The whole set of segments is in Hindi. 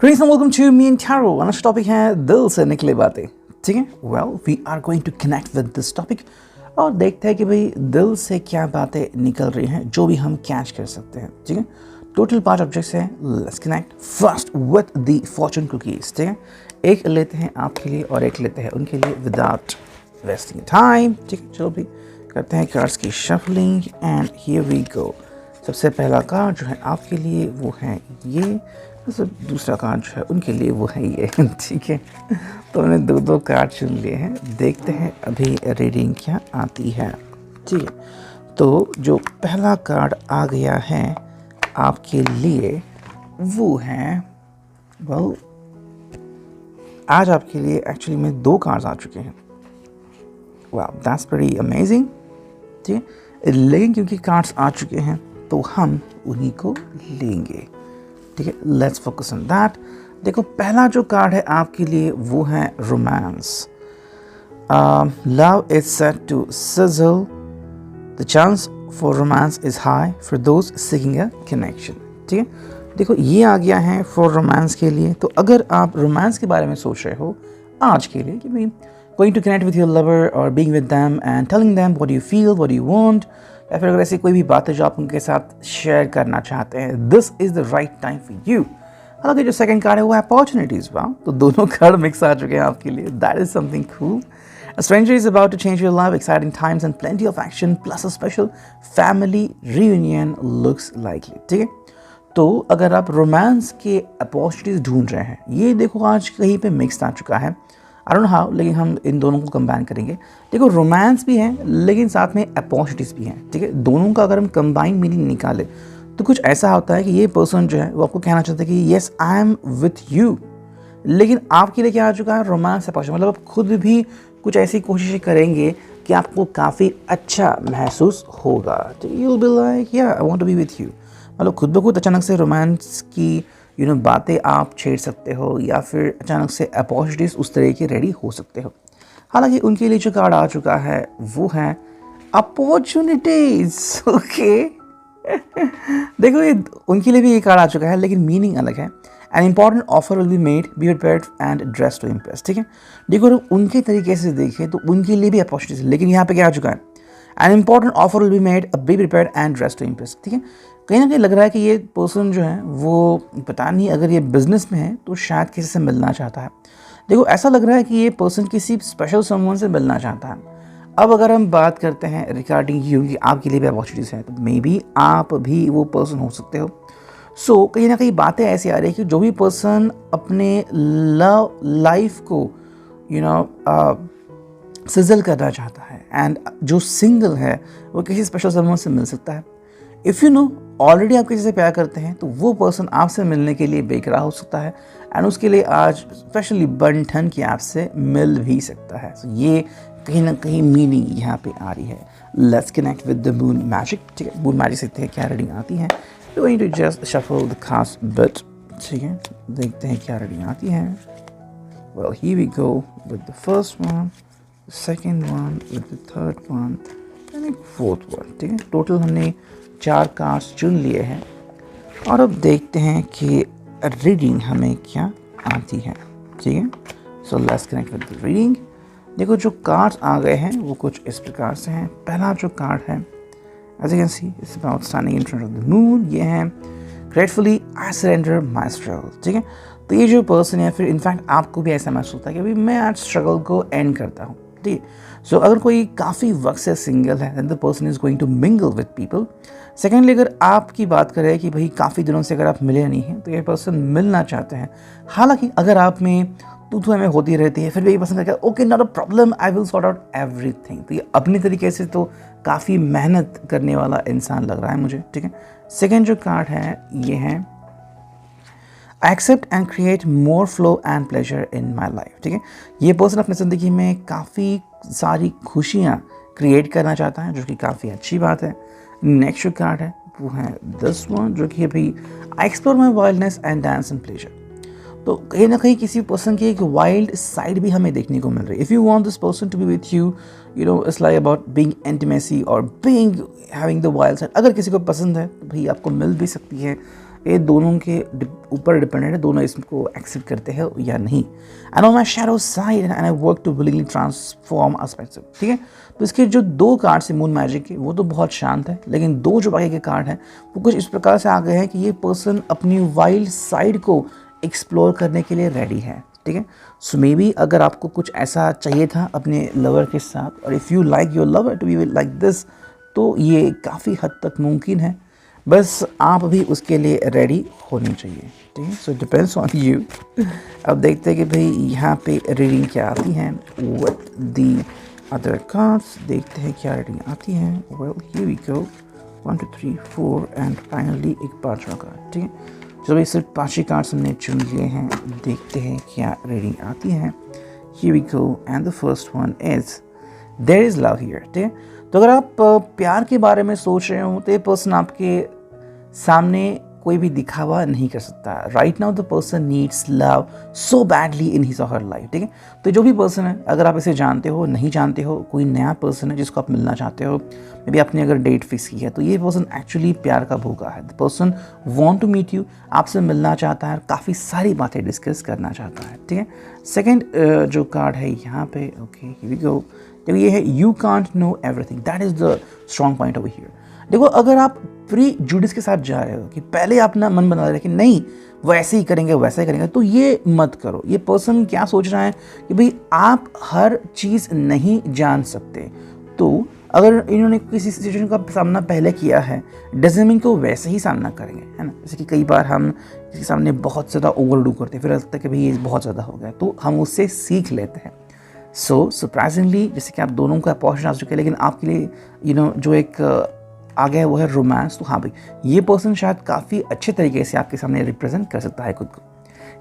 Greetings and welcome to me and Taro. Another topic है दिल से निकले बातें. ठीक है, well we are going to connect with this topic और देखते हैं कि भाई दिल से क्या बातें निकल रही हैं जो भी हम कैच कर सकते हैं. ठीक है, टोटल 5 ऑब्जेक्ट्स हैं. Let's connect first with the Fortune cookies. ठीक है, एक लेते हैं आपके लिए और एक लेते हैं उनके लिए विदाउट वेस्टिंग टाइम. ठीक है, चलो भी करते हैं कार्ड्स की shuffling and here we go. सबसे पहला कार्ड जो है आपके लिए वो है ये, दूसरा कार्ड जो है उनके लिए वो है ये. ठीक है, तो मैंने दो कार्ड चुन लिए हैं. देखते हैं अभी रीडिंग क्या आती है. ठीक है, तो जो पहला कार्ड आ गया है आपके लिए वो है वेल आज आपके लिए एक्चुअली में 2 कार्ड्स आ चुके हैं. वाह, दैट्स वेरी अमेजिंग. ठीक है, लेकिन क्योंकि कार्ड्स आ चुके हैं तो हम उन्हीं को लेंगे. ठीक है, लेट्स फोकस ऑन दैट. देखो, पहला जो कार्ड है आपके लिए वो है romance. Love is set to sizzle, the chance for romance is high for those seeking a connection. ठीक है, देखो ये आ गया है फॉर रोमांस के लिए. तो अगर आप रोमांस के बारे में सोच रहे हो आज के लिए कि भाई going to connect with your lover और being with them and telling them what you feel, what you want, या फिर अगर ऐसी कोई भी बातें जो आप उनके साथ शेयर करना चाहते हैं, this is the right time for you. हालांकि जो सेकंड कार्ड है वो है अपॉर्चुनिटीज. वाह, तो दोनों कार्ड मिक्स आ चुके हैं आपके लिए. That is something cool. A stranger is about to change your life, exciting times and plenty of action plus a special family reunion looks likely. ठीक है, तो अगर आप रोमांस के अपॉर्चुनिटीज ढूंढ रहे हैं, ये देखो आज कहीं पे मिक्स आ चुका है. आई डोंट नो हाउ, लेकिन हम इन दोनों को कंबाइन करेंगे. देखो, रोमांस भी है लेकिन साथ में अपॉर्चुनिटीज भी हैं. ठीक है, दोनों का अगर हम कंबाइन मीनिंग निकालें तो कुछ ऐसा होता है कि ये पर्सन जो है वो आपको कहना चाहता है कि yes I am with you, लेकिन आपके लिए क्या आ चुका है रोमांस अपॉर्चुनिटी. मतलब आप खुद भी कुछ ऐसी कोशिशें करेंगे कि आपको काफ़ी अच्छा महसूस होगा. You will be like yeah I want to be with you. मतलब खुद ब खुद अचानक से रोमांस की बातें आप छेड़ सकते हो या फिर अचानक से अपॉर्चुनिटीज उस तरह के रेडी हो सकते हो. हालांकि उनके लिए जो कार्ड आ चुका है वो है अपॉर्चुनिटीज. ओके, देखो ये उनके लिए भी ये कार्ड आ चुका है लेकिन मीनिंग अलग है. An important offer will be made, be prepared and dress to impress. ठीक है, देखो उनके तरीके से देखें तो उनके लिए भी अपॉर्चुनिटीज, लेकिन यहाँ पे क्या आ चुका है an important offer will be made, be prepared and dress to impress. ठीक है, कहीं ना कहीं लग रहा है कि ये पर्सन जो है वो पता नहीं अगर ये बिजनेस में है तो शायद किसी से मिलना चाहता है. देखो ऐसा लग रहा है कि ये पर्सन किसी स्पेशल समवन से मिलना चाहता है. अब अगर हम बात करते हैं रिगार्डिंग यू कि आपके लिए भी अपॉर्चुनिटीज हैं, तो मे बी आप भी वो पर्सन हो सकते हो. सो कहीं ना कहीं बातें ऐसी आ रही है कि जो भी पर्सन अपने लव लाइफ को सिजल करना चाहता है एंड जो सिंगल है वो किसी स्पेशल समवन से मिल सकता है. इफ़ यू नो ऑलरेडी आप किसी से प्यार करते हैं तो वो पर्सन आपसे मिलने के लिए बेकरार हो सकता है एंड उसके लिए आज स्पेशली बंठन की आपसे मिल भी सकता है. So, ये कहीं ना कहीं मीनिंग यहाँ पे आ रही है. Let's connect with the moon magic. ठीक है, मून मैजिक से क्या रीडिंग आती है. Going to just shuffle the खास बिट. ठीक है, देखते हैं क्या रीडिंग आती है. Well here we go with the first one, second one, with the third one and fourth one. ठीक है, टोटल हमने 4 कार्ड्स चुन लिए हैं और अब देखते हैं कि रीडिंग हमें क्या आती है. ठीक है, so let's connect with the reading. देखो जो कार्ड्स आ गए हैं वो कुछ इस प्रकार से हैं. पहला जो कार्ड है as you can see it's about standing in front of the moon. ये है gratefully I surrender my struggle. ठीक है, तो ये जो पर्सन है फिर इनफैक्ट आपको भी ऐसा महसूस होता है कि भाई मैं आज स्ट्रगल को एंड करता हूँ. ठीक है, सो अगर कोई काफ़ी वक्त से सिंगल है then the person is going to mingle with people. Secondly अगर आपकी बात करें कि भाई काफ़ी दिनों से अगर आप मिले नहीं हैं तो ये पर्सन मिलना चाहते हैं. हालांकि अगर आप में तू हमें होती रहती है फिर भी ये पर्सन कहता है okay not a problem, I will sort out everything. तो ये अपनी तरीके से तो काफ़ी मेहनत करने वाला इंसान लग रहा है मुझे. ठीक है, सेकेंड जो कार्ड है ये है I accept and create more flow and pleasure in my life. ठीक है, ये पर्सन अपनी ज़िंदगी में काफ़ी सारी खुशियाँ क्रिएट करना चाहता है जो कि काफ़ी अच्छी बात है. नेक्स्ट जो कार्ड है वो है दिस वन जो कि भाई I explore my wildness and dance and pleasure. तो कहीं ना कहीं किसी पर्सन की एक वाइल्ड साइड भी हमें देखने को मिल रही है. If you want this person to be with you it's like about being intimacy और being having the wild side. अगर किसी को पसंद है तो भाई आपको मिल भी सकती है ये दोनों के ऊपर डिपेंडेंट है, दोनों इसको एक्सेप्ट करते हैं या नहीं। And on my shadow side and I work to willingly transform aspects, ठीक है। तो इसके जो 2 कार्ड है मून मैजिक के, वो तो बहुत शांत है, लेकिन 2 जो बाकी के कार्ड हैं वो कुछ इस प्रकार से आ गए हैं कि ये पर्सन अपनी वाइल्ड साइड को एक्सप्लोर करने के लिए रेडी है, ठीक है। सो मे बी अगर आपको कुछ ऐसा चाहिए था अपने लवर के साथ, और if you like your lover to be like this, तो ये काफ़ी हद तक मुमकिन है, बस आप भी उसके लिए रेडी होनी चाहिए, ठीक है। So depends on you. अब देखते हैं कि भाई यहाँ पे रीडिंग क्या आती है विद दी अदर कार्ड्स। देखते हैं क्या रीडिंग आती है। Well here we go, 1 2 3 4 and finally एक 5वां कार्ड, ठीक है। चलो ये सिर्फ 5 ही कार्ड्स हमने चुन लिए हैं, देखते हैं क्या रीडिंग आती है। Here we go and the first one is there is love here, ठीक है। तो अगर आप प्यार के बारे में सोच रहे हो तो ये पर्सन आपके सामने कोई भी दिखावा नहीं कर सकता। Right now the person needs love so badly in his और हर लाइफ, ठीक है। तो जो भी पर्सन है, अगर आप इसे जानते हो नहीं जानते हो, कोई नया पर्सन है जिसको आप मिलना चाहते हो, मे बी आपने अगर डेट फिक्स की है, तो ये पर्सन एक्चुअली प्यार का भूखा है। The person want to meet you, आपसे मिलना चाहता है, काफ़ी सारी बातें डिस्कस करना चाहता है, ठीक है। सेकेंड जो कार्ड है यहाँ पे, ओके हियर वी गो, देखो ये है you can't know everything, that is the strong point over here. देखो अगर आप प्री जुडिस के साथ जा रहे हो कि पहले अपना मन बना रहे हो कि नहीं वैसे ही करेंगे वैसा ही करेंगे, तो ये मत करो। ये पर्सन क्या सोच रहा है कि भाई आप हर चीज़ नहीं जान सकते, तो अगर इन्होंने किसी सिचुएशन का सामना पहले किया है, डजंट मीन को वैसे ही सामना करेंगे, है ना। जैसे कि कई बार हम किसी के सामने बहुत ज़्यादा ओवरडू करते हैं, फिर लगता है कि भाई ये बहुत ज़्यादा हो गया, तो हम उससे सीख लेते हैं। सो सरप्राइजिंगली जैसे कि आप दोनों को अपॉर्चुनिटी आ चुके हैं, लेकिन आपके लिए जो एक आ गया है वो है रोमांस। तो हाँ भाई, ये पर्सन शायद काफ़ी अच्छे तरीके से आपके सामने रिप्रेजेंट कर सकता है खुद को।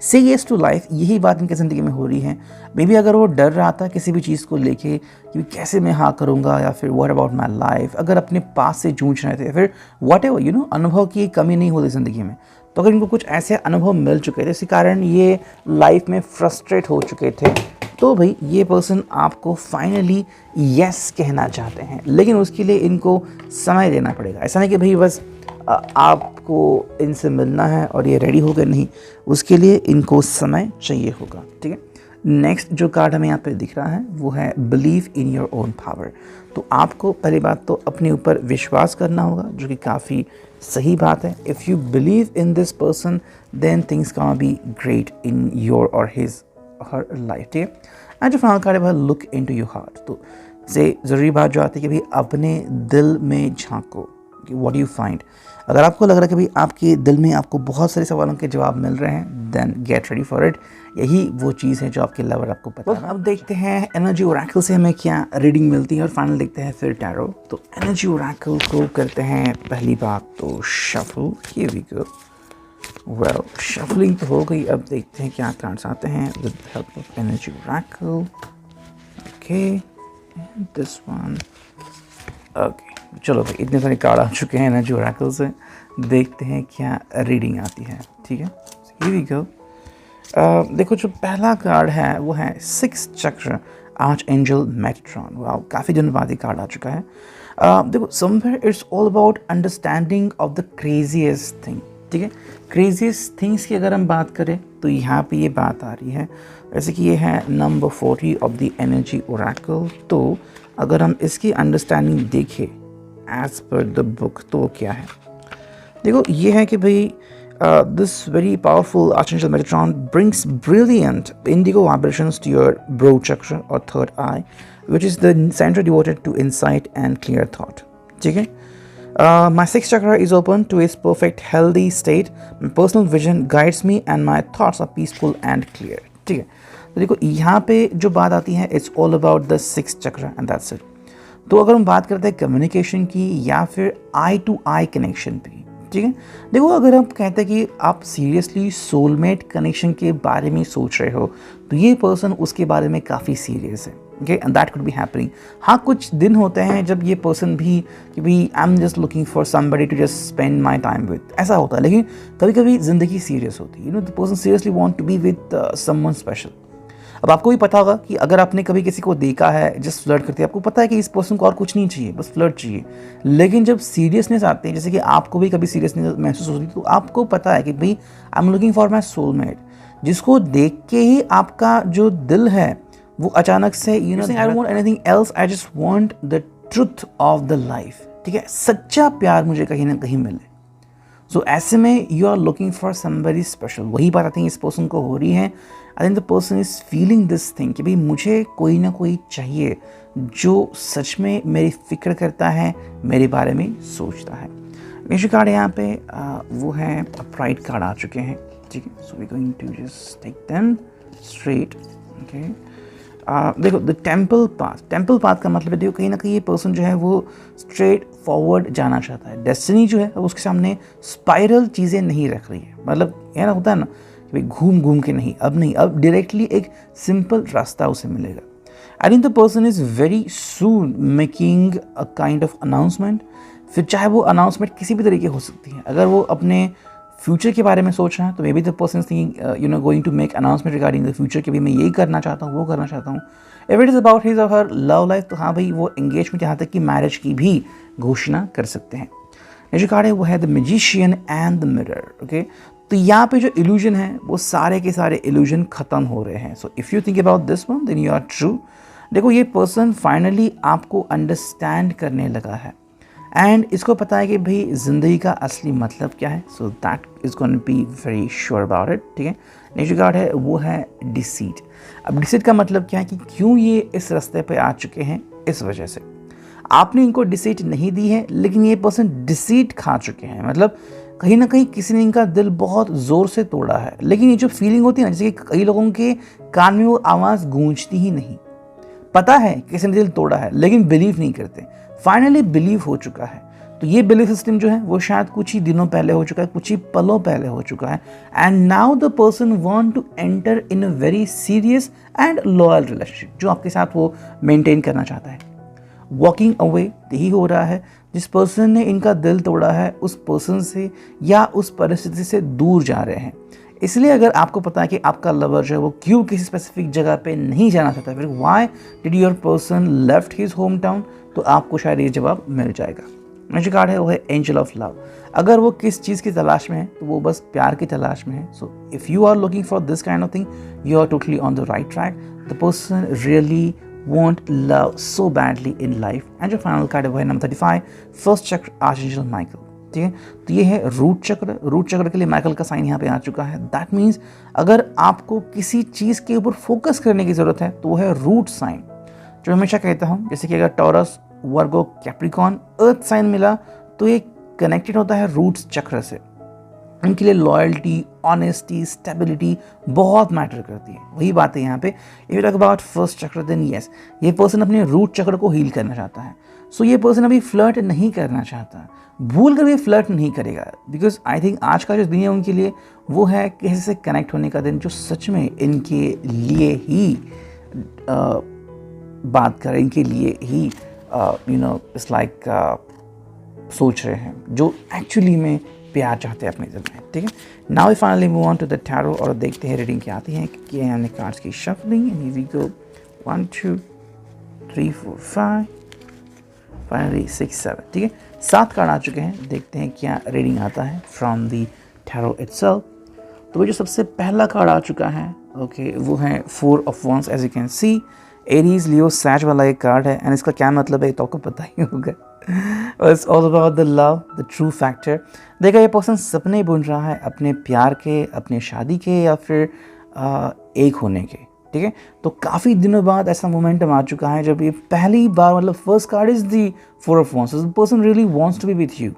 से येस टू लाइफ, यही बात इनकी ज़िंदगी में हो रही है। मे बी अगर वो डर रहा था किसी भी चीज़ को लेके कि कैसे मैं हाँ करूँगा, या फिर व्हाट अबाउट माई लाइफ, अगर अपने पास से जूझ रहे थे, फिर वॉट एवर अनुभव की कमी नहीं होती ज़िंदगी में, तो अगर इनको कुछ ऐसे अनुभव मिल चुके थे इसी कारण ये लाइफ में फ्रस्ट्रेट हो चुके थे, तो भाई ये पर्सन आपको फाइनली यस कहना चाहते हैं, लेकिन उसके लिए इनको समय देना पड़ेगा। ऐसा नहीं कि भाई बस आपको इनसे मिलना है और ये रेडी हो गए, नहीं, उसके लिए इनको समय चाहिए होगा, ठीक है। नेक्स्ट जो कार्ड हमें यहाँ पे दिख रहा है वो है believe in your own power. तो आपको पहली बात तो अपने ऊपर विश्वास करना होगा, जो कि काफ़ी सही बात है। If you believe in this person then things can be great in your और हिज हर लाइफ, ठीक है। एंड जो फाइनल कार्ड है वह look into your heart. तो से ज़रूरी बात जो आती है कि भाई अपने दिल में झांको कि व्हाट यू फाइंड। अगर आपको लग रहा है कि भाई आपके दिल में आपको बहुत सारे सवालों के जवाब मिल रहे हैं, then get ready for it. यही वो चीज़ है जो आपके लवर आपको पता है। अब देखते हैं एनर्जी ओरेकल से हमें क्या रीडिंग मिलती है, और फाइनल देखते हैं फिर टैरो। तो एनर्जी ओरेकल को करते हैं पहली बात तो shuffle. Here we go. Well shuffling तो हो गई, अब देखते हैं क्या कार्ड्स आते हैं with help of energy Oracle. Okay this one, okay चलो भाई इतने सारे कार्ड आ चुके हैं एनर्जी ओरेकल से, देखते हैं क्या रीडिंग आती है, ठीक है। Here we go. देखो जो पहला कार्ड है वो है 6 चक्र आर्चएंजल मेटाट्रॉन। वाह, काफ़ी दिनों बाद ये कार्ड आ चुका है। देखो somewhere it's all about understanding of the craziest thing, ठीक है। क्रेजीएस्ट थिंग्स की अगर हम बात करें तो यहाँ पे ये बात आ रही है, जैसे कि ये है number 40 of the energy Oracle. तो अगर हम इसकी अंडरस्टैंडिंग देखें एज पर द बुक तो क्या है, देखो ये है कि भाई this very powerful archangel Metatron brings brilliant indigo vibrations to your brow chakra or third eye, which is the center devoted to insight and clear thought, ठीक है। My sixth chakra is open to its perfect healthy state. My personal vision guides me and my thoughts are peaceful and clear, ठीक है। तो देखो यहाँ पे जो बात आती है it's all about the sixth chakra and that's it। तो अगर हम बात करते हैं कम्युनिकेशन की या फिर आई टू आई कनेक्शन की, ठीक है। देखो अगर आप कहते हैं कि आप सीरियसली सोलमेट कनेक्शन के बारे में सोच रहे हो, तो ये पर्सन उसके बारे में काफ़ी सीरियस है, okay, and that could be happening. हाँ कुछ दिन होते हैं जब ये पर्सन भी कि भाई I am just looking for somebody to just spend my time with, ऐसा होता है, लेकिन कभी कभी ज़िंदगी सीरियस होती है, the person seriously want to be with someone special. अब आपको भी पता होगा कि अगर आपने कभी किसी को देखा है जस्ट फ्लर्ट करते, आपको पता है कि इस पर्सन को और कुछ नहीं चाहिए, बस फ्लर्ट चाहिए। लेकिन जब सीरियसनेस आते हैं, जैसे कि आपको भी कभी सीरियसनेस महसूस होती है, तो आपको पता है कि भाई I am looking for my soulmate, जिसको देख के ही आपका जो दिल है वो अचानक से I don't want anything else, I just want the truth of the life. ठीक है, सच्चा प्यार मुझे कहीं ना कहीं मिले। सो ऐसे में you are looking for somebody special, वही बात आई थिंक इस पर्सन को हो रही है। I think the person is feeling this thing कि भाई मुझे कोई ना कोई चाहिए जो सच में मेरी फिक्र करता है, मेरे बारे में सोचता है। नेक्स्ट कार्ड यहाँ पे वो है अपराइट कार्ड आ चुके हैं। ठीक है, so we going to just take them straight. Okay, देखो द टेम्पल पाथ का मतलब है, देखो कहीं ना कहीं ये पर्सन जो है वो स्ट्रेट फॉरवर्ड जाना चाहता है। डेस्टिनी जो है उसके सामने स्पाइरल चीज़ें नहीं रख रही है, मतलब ये ना होता है ना कि भाई घूम घूम के नहीं, अब डायरेक्टली एक सिंपल रास्ता उसे मिलेगा। I think the person is very soon making a kind of announcement, फिर चाहे वो अनाउंसमेंट किसी भी तरीके हो सकती है। अगर वो अपने फ्यूचर के बारे में सोच रहा है तो maybe the person thinking going to make announcement regarding the future कि भाई मैं यही करना चाहता हूँ, वो करना चाहता हूँ। If it is about his और हर लव लाइफ, तो हाँ भाई वो एंगेजमेंट, यहाँ तक कि मैरिज की भी घोषणा कर सकते हैं। ये जो कार्ड है वो है the magician and the mirror. Okay, तो यहाँ पे जो इल्यूजन है वो सारे के सारे इल्यूजन खत्म हो रहे हैं। So if you think about this one then you are true. देखो ये पर्सन फाइनली आपको अंडरस्टैंड करने लगा है एंड इसको पता है कि भाई ज़िंदगी का असली मतलब क्या है। So that is going to be very sure about it. ठीक है, नेक्स्ट कार्ड है वो है डिसीट। अब डिसीट का मतलब क्या है कि क्यों ये इस रास्ते पे आ चुके हैं, इस वजह से आपने इनको डिसीट नहीं दी है, लेकिन ये पर्सन डिसीट खा चुके हैं। मतलब कहीं ना कहीं किसी ने इनका दिल बहुत ज़ोर से तोड़ा है, लेकिन ये जो फीलिंग होती है ना, जैसे कि कई लोगों के कान में वो आवाज़ गूंजती ही नहीं, पता है किसी ने दिल तोड़ा है लेकिन बिलीव नहीं करते। फाइनली बिलीव हो चुका है, तो ये बिलीव सिस्टम जो है वो शायद कुछ ही दिनों पहले हो चुका है, कुछ ही पलों पहले हो चुका है। And now the person want to enter in a very serious and loyal relationship, जो आपके साथ वो मेंटेन करना चाहता है। वॉकिंग अवे यही हो रहा है, जिस पर्सन ने इनका दिल तोड़ा है उस पर्सन से या उस परिस्थिति से दूर जा रहे हैं। इसलिए अगर आपको पता है कि आपका लवर जो है वो क्यों किसी स्पेसिफिक जगह पे नहीं जाना चाहता, फिर why did your person left his home town, तो आपको शायद ये जवाब मिल जाएगा। नेक्स्ट कार्ड है वो है एंजल ऑफ लव। अगर वो किस चीज़ की तलाश में है तो वो बस प्यार की तलाश में है। So if you are looking for this kind of thing you are totally on the right track. The person really want love so badly in life। And जो फाइनल कार्ड है वो है नंबर 35, फर्स्ट चक्र आर्चएंजल माइकल। ठीक है, तो ये है रूट चक्र। रूट चक्र के लिए माइकल का साइन यहाँ पे आ चुका है। दैट मीन्स अगर आपको किसी चीज़ के ऊपर फोकस करने की ज़रूरत है तो वो है रूट साइन। जो हमेशा कहता हूँ, जैसे कि अगर टॉरस, वर्गो, कैप्रिकॉन अर्थ साइन मिला तो ये कनेक्टेड होता है रूट चक्र से। उनके लिए लॉयल्टी, ऑनेस्टी, स्टेबिलिटी बहुत मैटर करती है। वही बात है यहाँ पे। If you talk about first चक्र देन यस, ये पर्सन अपने रूट चक्र को हील करना चाहता है। सो ये पर्सन अभी फ्लर्ट नहीं करना चाहता, भूल कर भी फ्लर्ट नहीं करेगा, बिकॉज आई थिंक आज का जो दिन है उनके लिए वो है किसी से कनेक्ट होने का दिन, जो सच में इनके लिए ही बात करें, इनके लिए ही इट्स लाइक सोच रहे हैं, जो एक्चुअली में प्यार चाहते हैं अपने दिल में। ठीक है, now we finally move on to the tarot और देखते हैं रीडिंग क्या आती है। कि हमने कार्ड्स की shuffling and we go 1 2 3 4 5 finally 6 7। ठीक है, 7 कार्ड आ चुके हैं। देखते हैं क्या रीडिंग आता है फ्रॉम द टैरो इटसेल्फ। तो वो जो सबसे पहला कार्ड आ चुका है ओके वो है 4 of wands. As you can see Aries Leo sag वाला एक कार्ड है एंड इसका क्या मतलब है तो आपको पता ही होगा। It's all about the love, the true factor। देखा ये पर्सन सपने बुन रहा है अपने प्यार के, अपने शादी के या फिर एक होने के। ठीक है, तो काफ़ी दिनों बाद ऐसा मोमेंटम आ चुका है जब ये पहली बार, मतलब first card is the 4 of wands. The person really wants to be with you.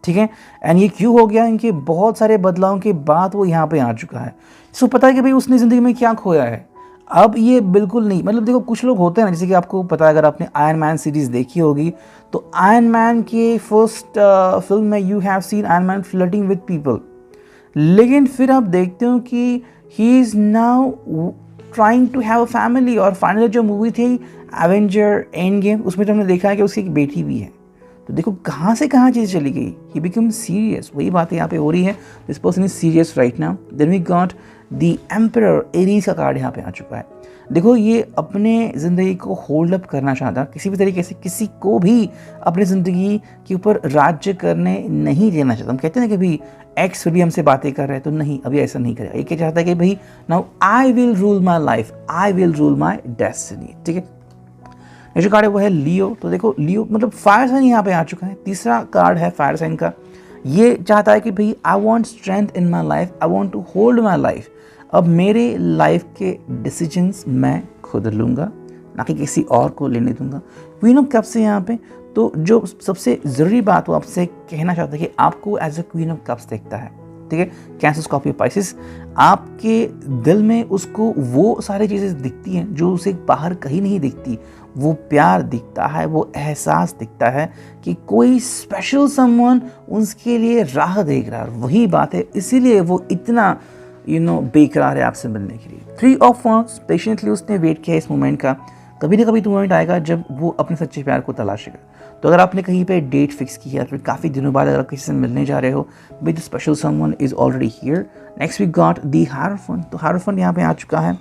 ठीक है, एंड ये क्यों हो गया, इनके बहुत सारे बदलाव के बाद वो यहाँ पे आ चुका है। इसको पता है कि भाई उसने ज़िंदगी में क्या खोया है। अब ये बिल्कुल नहीं, मतलब देखो कुछ लोग होते हैं ना, जैसे कि आपको पता है अगर आपने आयरन मैन सीरीज़ देखी होगी तो आयरन मैन के फर्स्ट फिल्म में you have seen Iron Man flirting with people, लेकिन फिर आप देखते हो कि he is now trying to have a family. और फाइनली जो मूवी थी एवेंजर एंड गेम, उसमें तो हमने देखा है कि उसकी एक बेटी भी है। तो देखो कहाँ से कहाँ चीज़ चली गई, ही बिकम सीरियस। वही बात यहाँ पे हो रही है, this person is serious right now. Then we got the emperor, Aries का कार्ड यहाँ पे आ चुका है। देखो ये अपने ज़िंदगी को होल्ड अप करना चाहता, किसी भी तरीके से किसी को भी अपनी ज़िंदगी के ऊपर राज्य करने नहीं देना चाहता। हम कहते हैं ना कि भाई एक्स फिर भी हमसे बातें कर रहे हैं, तो नहीं, अभी ऐसा नहीं करेगा। ये क्या चाहता है कि भाई now I will rule my life, I will rule my destiny. ठीक है, ये जो कार्ड है वो है लियो। तो देखो लियो मतलब फायर साइन यहाँ पे आ चुका है, तीसरा कार्ड है फायर साइन का। ये चाहता है कि भाई I want strength in my life, I want to hold my life. अब मेरे लाइफ के डिसीजंस मैं खुद लूँगा, ना कि किसी और को लेने दूंगा। क्वीन ऑफ कप्स है यहाँ पे। तो जो सबसे ज़रूरी बात वो आपसे कहना चाहता है कि आपको as a queen of cups देखता है। ठीक है, कैंसर, स्कॉर्पियो, पाइसेस, आपके दिल में उसको वो सारी चीज़ें दिखती हैं जो उसे बाहर कहीं नहीं दिखती। वो प्यार दिखता है, वो एहसास दिखता है कि कोई स्पेशल समवन उसके लिए राह देख रहा है। वही बात है, इसीलिए वो इतना बेकरार है आपसे मिलने के लिए। 3 ऑफ वांड्स, पेशेंटली उसने वेट किया इस मोमेंट का। कभी ना कभी तो मोमेंट आएगा जब वो अपने सच्चे प्यार को तलाशेगा। तो अगर आपने कहीं पे डेट फिक्स की है, फिर काफ़ी दिनों बाद अगर आप किसी से मिलने जा रहे हो, but the special someone is already here. Next we got the hierophant. तो हायरोफेंट यहाँ पे आ चुका है।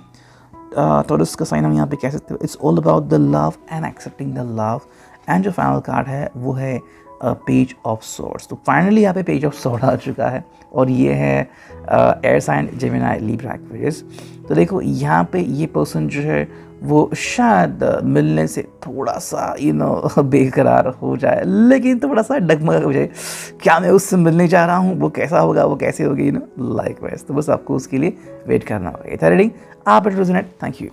टॉरस का साइन हम यहाँ पे कह सकते हो। It's all about the love and accepting the love. And जो फाइनल कार्ड है वो है पेज ऑफ सॉर्ड्स। तो फाइनली यहाँ पे पेज ऑफ सॉर्ड आ चुका है और ये है air sign Gemini Libra Aquarius. तो देखो यहाँ पे ये पर्सन जो है वो शायद मिलने से थोड़ा सा बेकरार हो जाए, लेकिन थोड़ा सा डगमगा हो जाए, क्या मैं उससे मिलने जा रहा हूँ, वो कैसा होगा, वो कैसे होगी लाइक वाइज। तो बस आपको उसके लिए वेट करना होगा। ये था रीडिंग, आप इट रेजोनेट। Thank you.